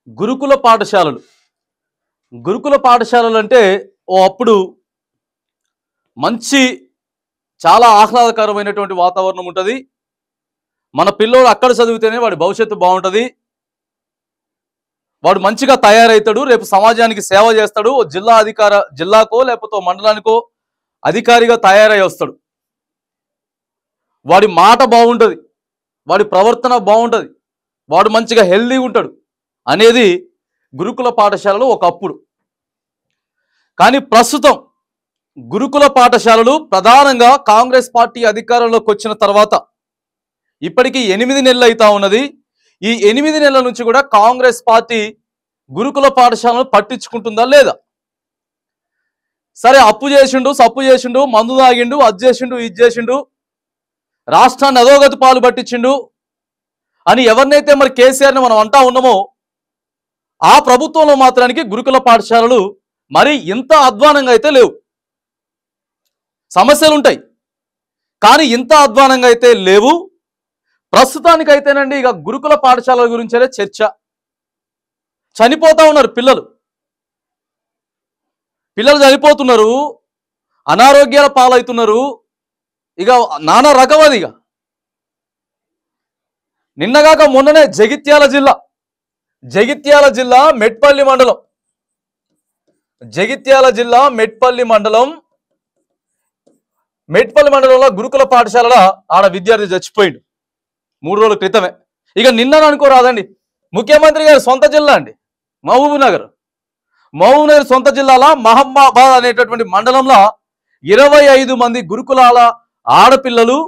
గురుకుల పాఠశాలలు. గురుకుల పాఠశాలలు అంటే అప్పుడు మంచి చాలా ఆహ్లాదకరమైనటువంటి వాతావరణం ఉంటుంది. మన పిల్లోడు అక్కడ చదివితేనే వాడి భవిష్యత్తు బాగుంటుంది. వాడు మంచిగా తయారవుతాడు, రేపు సమాజానికి సేవ చేస్తాడు, జిల్లాకో లేకపోతే మండలానికో అధికారిగా తయారై వస్తాడు. వాడి మాట బాగుంటుంది, వాడి ప్రవర్తన బాగుంటుంది, వాడు మంచిగా హెల్దీగా ఉంటాడు అనేది గురుకుల పాఠశాలలు ఒకప్పుడు. కానీ ప్రస్తుతం గురుకుల పాఠశాలలు ప్రధానంగా కాంగ్రెస్ పార్టీ అధికారంలోకి వచ్చిన తర్వాత ఇప్పటికీ 8 నెలలు అవుతా ఉన్నది. ఈ 8 నెలల నుంచి కూడా కాంగ్రెస్ పార్టీ గురుకుల పాఠశాలను పట్టించుకుంటుందా లేదా? సరే, అప్పు చేసిండు, సప్పు చేసిండు, మందు తాగిండు, అది చేసిండు, ఇది చేసిండు, రాష్ట్రాన్ని అధోగతి పాలు పట్టించిండు అని ఎవరినైతే మరి కేసీఆర్ని మనం అంటా ఉన్నామో, ఆ ప్రభుత్వంలో మాత్రానికి గురుకుల పాఠశాలలు మరి ఇంత అధ్వానంగా అయితే లేవు. సమస్యలు ఉంటాయి కానీ ఇంత అధ్వానంగా అయితే లేవు. ప్రస్తుతానికైతేనండి ఇక గురుకుల పాఠశాలల గురించే చర్చ. చనిపోతా ఉన్నారు పిల్లలు చనిపోతున్నారు, అనారోగ్యాల పాలవుతున్నారు. ఇక నానా రకమది. ఇక నిన్నగాక మొన్ననే జగిత్యాల జిల్లా మెట్పల్లి మండలంలో గురుకుల పాఠశాలలో ఆడ విద్యార్థి చచ్చిపోయిండు 3 రోజుల క్రితమే. ఇక నిన్న అనుకోరాదండి, ముఖ్యమంత్రి గారి సొంత జిల్లా అండి మహబూబ్ నగర్ సొంత జిల్లాల మహమ్మాబాద్ అనేటటువంటి మండలంలో 25 మంది గురుకులాల ఆడపిల్లలు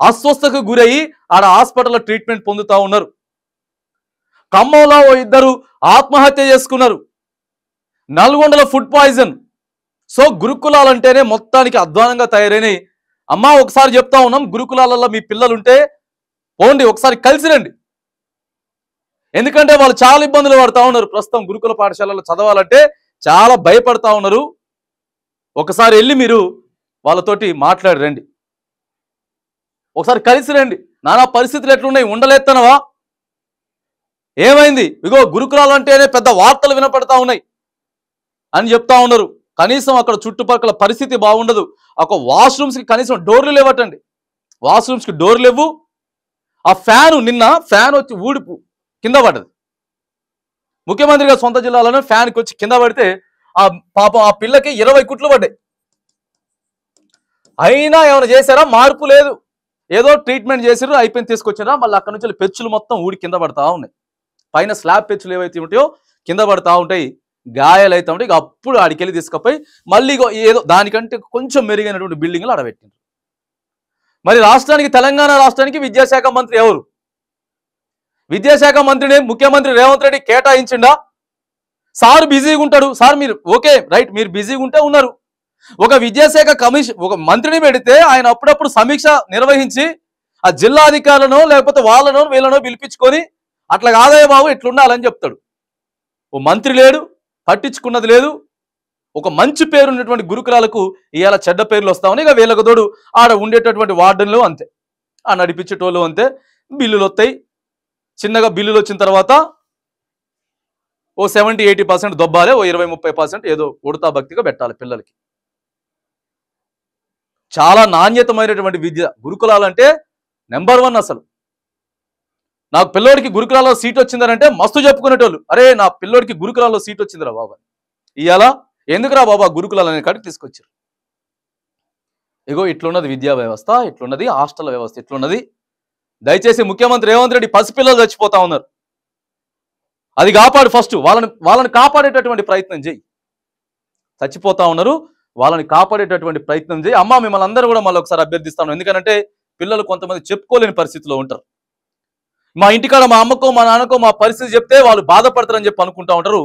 అస్వస్థకు గురయ్యి ఆడ హాస్పిటల్లో ట్రీట్మెంట్ పొందుతా ఉన్నారు. ఖమ్మంలో 2 ఆత్మహత్య చేసుకున్నారు. నల్గొండలో ఫుడ్ పాయిజన్. సో గురుకులాలంటేనే మొత్తానికి అధ్వానంగా తయారైనాయి. అమ్మా, ఒకసారి చెప్తా ఉన్నాం, గురుకులాలలో మీ పిల్లలుంటే పోండి, ఒకసారి కలిసి రండి. ఎందుకంటే వాళ్ళు చాలా ఇబ్బందులు పడతా ఉన్నారు. ప్రస్తుతం గురుకుల పాఠశాలలో చదవాలంటే చాలా భయపడతా ఉన్నారు. ఒకసారి వెళ్ళి మీరు వాళ్ళతోటి మాట్లాడి రండి, ఒకసారి కలిసి రండి. నానా పరిస్థితులు ఎట్లున్నాయి, ఉండలేత్తనవా, ఏమైంది, ఇగో గురుకులాలంటేనే పెద్ద వార్తలు వినపడతా ఉన్నాయి అని చెప్తా ఉన్నారు. కనీసం అక్కడ చుట్టుపక్కల పరిస్థితి బాగుండదు. ఒక వాష్రూమ్స్కి కనీసం డోర్లు లేవటండి, వాష్రూమ్స్కి డోర్లు లేవు. ఆ నిన్న ఫ్యాన్ వచ్చి ఊడిపు కింద పడ్డది. ముఖ్యమంత్రి గారి సొంత జిల్లాలోనే ఫ్యాన్కి వచ్చి కింద పడితే పాపం ఆ పిల్లకి 20 కుట్లు పడ్డాయి. అయినా ఏమైనా చేశారా? మార్పు లేదు. ఏదో ట్రీట్మెంట్ చేసారు, అయిపోయింది, తీసుకొచ్చారా. మళ్ళీ అక్కడ నుంచి పెచ్చులు మొత్తం ఊడి కింద పడతా ఉన్నాయి. పైన స్లాబ్ పెచ్చులు ఏవైతే ఉంటాయో కింద పడతా ఉంటాయి, గాయాలు అయితే ఉంటాయి. ఇక అప్పుడు ఆడికెళ్ళి తీసుకుపోయి మళ్ళీ ఏదో దానికంటే కొంచెం మెరుగైనటువంటి బిల్డింగ్లు ఆడబెట్టిండ్రు. మరి తెలంగాణ రాష్ట్రానికి విద్యాశాఖ మంత్రి ఎవరు? విద్యాశాఖ మంత్రిని ముఖ్యమంత్రి రేవంత్ రెడ్డి కేటాయించిండా? సార్ బిజీగా ఉంటాడు. సార్ మీరు ఓకే రైట్, మీరు బిజీగా ఉంటే ఉన్నారు. ఒక విద్యాశాఖ ఒక మంత్రిని పెడితే ఆయన అప్పుడప్పుడు సమీక్ష నిర్వహించి ఆ జిల్లా అధికారులను లేకపోతే వాళ్ళనో వీళ్ళనో పిలిపించుకొని అట్లా కాదయ్య బాబు ఇట్లుండాలని చెప్తాడు. ఓ మంత్రి లేడు, పట్టించుకున్నది లేదు. ఒక మంచి పేరు ఉన్నటువంటి గురుకులాలకు ఇవాళ చెడ్డ పేర్లు వస్తామని ఇక వీళ్ళకు తోడు ఆడ ఉండేటటువంటి వార్డన్లు అంతే, ఆ నడిపించేటోళ్ళు అంతే. బిల్లులు వస్తాయి, చిన్నగా బిల్లులు వచ్చిన తర్వాత ఓ 70-80% దొబ్బాలి, ఓ 20-30% ఏదో ఉడతా భక్తిగా పెట్టాలి పిల్లలకి. చాలా నాణ్యతమైనటువంటి విద్య గురుకులాలంటే నెంబర్ 1. అసలు నాకు పిల్లోడికి గురుకులాల్లో సీట్ వచ్చిందనంటే మస్తు చెప్పుకునేటోళ్ళు, అరే నా పిల్లోడికి గురుకులాల్లో సీట్ వచ్చిందిరా బాబా. ఇవాళ ఎందుకురా బాబా గురుకులాలు అనే కాడికి తీసుకొచ్చారు. ఇగో ఇట్లున్నది విద్యా వ్యవస్థ, ఇట్లున్నది హాస్టల్ వ్యవస్థ, ఇట్లున్నది. దయచేసి ముఖ్యమంత్రి రేవంత్ రెడ్డి పసిపిల్లలు చచ్చిపోతా ఉన్నారు, అది కాపాడు. ఫస్ట్ వాళ్ళని కాపాడేటటువంటి ప్రయత్నం చేయి. చచ్చిపోతా ఉన్నారు, వాళ్ళని కాపాడేటటువంటి ప్రయత్నం చేయి. అమ్మ, మిమ్మల్ని అందరూ కూడా మళ్ళీ ఒకసారి అభ్యర్థిస్తాను. ఎందుకంటే పిల్లలు కొంతమంది చెప్పుకోలేని పరిస్థితిలో ఉంటారు. మా ఇంటికాడ మా అమ్మకో మా నాన్నకో మా పరిస్థితి చెప్తే వాళ్ళు బాధపడతారని చెప్పి అనుకుంటా ఉంటారు.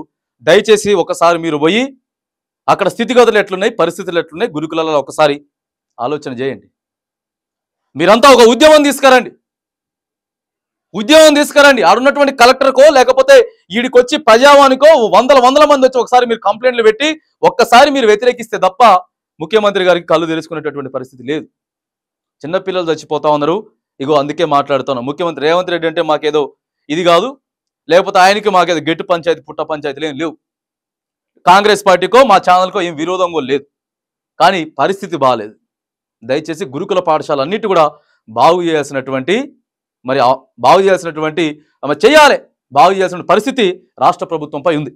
దయచేసి ఒకసారి మీరు పోయి అక్కడ స్థితిగతులు ఎట్లున్నాయి, పరిస్థితులు ఎట్లున్నాయి, గురుకులలో ఒకసారి ఆలోచన చేయండి. మీరంతా ఒక ఉద్యమం తీసుకురండి, ఆడున్నటువంటి కలెక్టర్కో లేకపోతే ఈడికొచ్చి ప్రజావానికో వందల మంది వచ్చి ఒకసారి మీరు కంప్లైంట్లు పెట్టి ఒక్కసారి మీరు వ్యతిరేకిస్తే తప్ప ముఖ్యమంత్రి గారికి కళ్ళు తెలుసుకునేటటువంటి పరిస్థితి లేదు. చిన్నపిల్లలు చచ్చిపోతా ఉన్నారు. ఇగో అందుకే మాట్లాడుతున్నాం. ముఖ్యమంత్రి రేవంత్ రెడ్డి అంటే మాకేదో ఇది కాదు, లేకపోతే ఆయనకి మాకేదో గెట్టు పంచాయతీ పుట్ట పంచాయతీలు ఏం లేవు. కాంగ్రెస్ పార్టీకో మా ఛానల్కో ఏం విరోధం కూడా లేదు. కానీ పరిస్థితి బాగాలేదు. దయచేసి గురుకుల పాఠశాల అన్నిటి కూడా బాగు చేయాల్సినటువంటి మరి బాగు చేయాల్సినటువంటి చేయాలి, బాగు చేయాల్సిన పరిస్థితి రాష్ట్ర ప్రభుత్వంపై ఉంది.